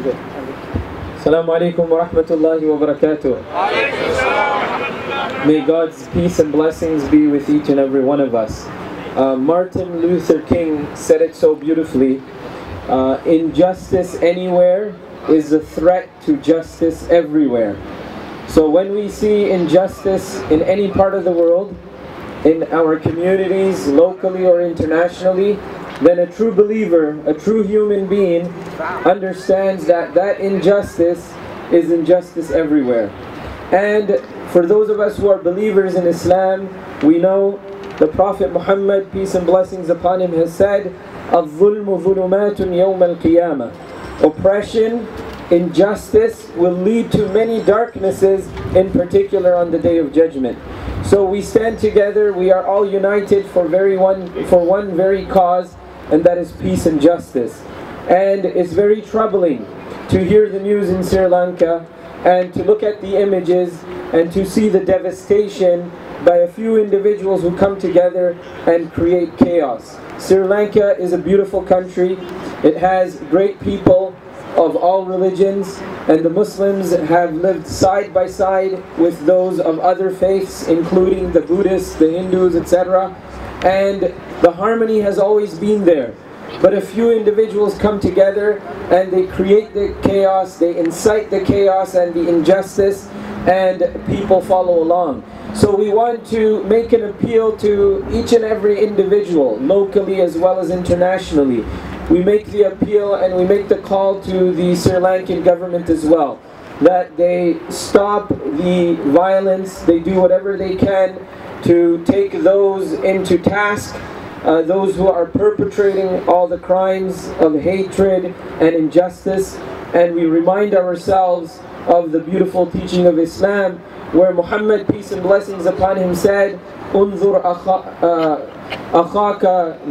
Assalamu alaikum wa rahmatullahi wa barakatuh. May God's peace and blessings be with each and every one of us. Martin Luther King said it so beautifully. Injustice anywhere is a threat to justice everywhere. So when we see injustice in any part of the world, in our communities, locally or internationally, then a true believer, a true human being, understands that that injustice is injustice everywhere. And for those of us who are believers in Islam, we know the Prophet Muhammad, peace and blessings upon him, has said, الظُّلْمُ ظُلُمَاتٌ يَوْمَ الْقِيَامَةِ. Oppression, injustice will lead to many darknesses, in particular on the Day of Judgment. So we stand together, we are all united for one very cause, and that is peace and justice. And it's very troubling to hear the news in Sri Lanka and to look at the images and to see the devastation by a few individuals who come together and create chaos. Sri Lanka is a beautiful country. It has great people of all religions, and the Muslims have lived side by side with those of other faiths, including the Buddhists, the Hindus, etc. And the harmony has always been there. But a few individuals come together and they create the chaos, they incite the chaos and the injustice, and people follow along. So we want to make an appeal to each and every individual, locally as well as internationally. We make the appeal and we make the call to the Sri Lankan government as well, that they stop the violence, they do whatever they can to take those into task, those who are perpetrating all the crimes of hatred and injustice. And we remind ourselves of the beautiful teaching of Islam, where Muhammad, peace and blessings upon him, said, "Unzur akhaka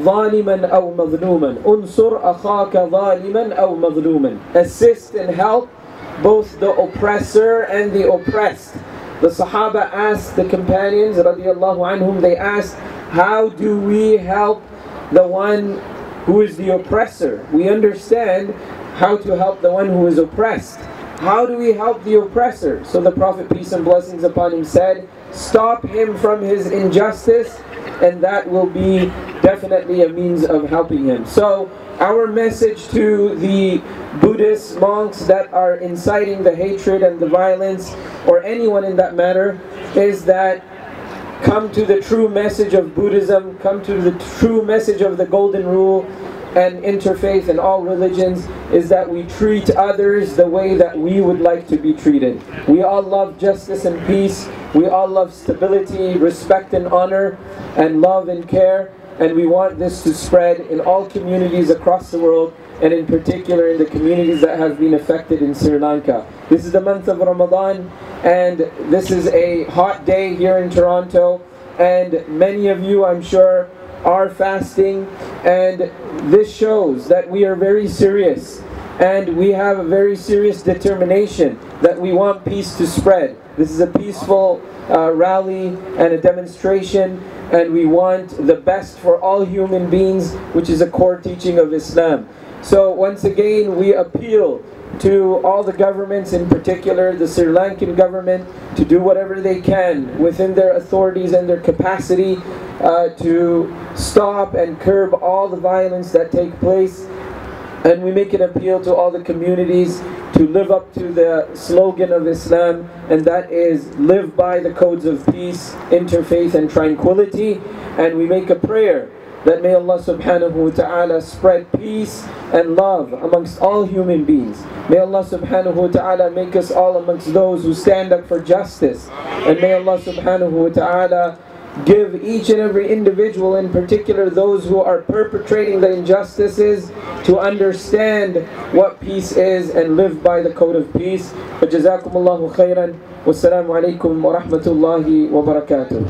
zaliman aw mazluman. Unsur akhaka zaliman aw mazluman." Assist and help both the oppressor and the oppressed. The Sahaba asked the companions, radiallahu anhum, they asked, how do we help the one who is the oppressor? We understand how to help the one who is oppressed. How do we help the oppressor? So the Prophet, peace and blessings upon him, said, stop him from his injustice, and that will be definitely a means of helping him. So our message to the Buddhist monks that are inciting the hatred and the violence, or anyone in that matter, is that come to the true message of Buddhism, come to the true message of the Golden Rule and interfaith and all religions, is that we treat others the way that we would like to be treated. We all love justice and peace. We all love stability, respect and honor, and love and care. And we want this to spread in all communities across the world, and in particular in the communities that have been affected in Sri Lanka. This is the month of Ramadan, and this is a hot day here in Toronto, and many of you, I'm sure, are fasting, and this shows that we are very serious, and we have a very serious determination that we want peace to spread. This is a peaceful rally and a demonstration, and we want the best for all human beings, which is a core teaching of Islam. So once again, we appeal to all the governments, in particular the Sri Lankan government, to do whatever they can within their authorities and their capacity to stop and curb all the violence that take place. And we make an appeal to all the communities to live up to the slogan of Islam, and that is live by the codes of peace, interfaith and tranquility. And we make a prayer that may Allah subhanahu wa ta'ala spread peace and love amongst all human beings. May Allah subhanahu wa ta'ala make us all amongst those who stand up for justice. And may Allah subhanahu wa ta'ala give each and every individual, in particular those who are perpetrating the injustices, to understand what peace is and live by the code of peace. فَجَزَاكُمُ اللَّهُ خَيْرًا وَالسَّلَامُ عَلَيْكُمْ وَرَحْمَةُ اللَّهِ وَبَرَكَاتُهُ.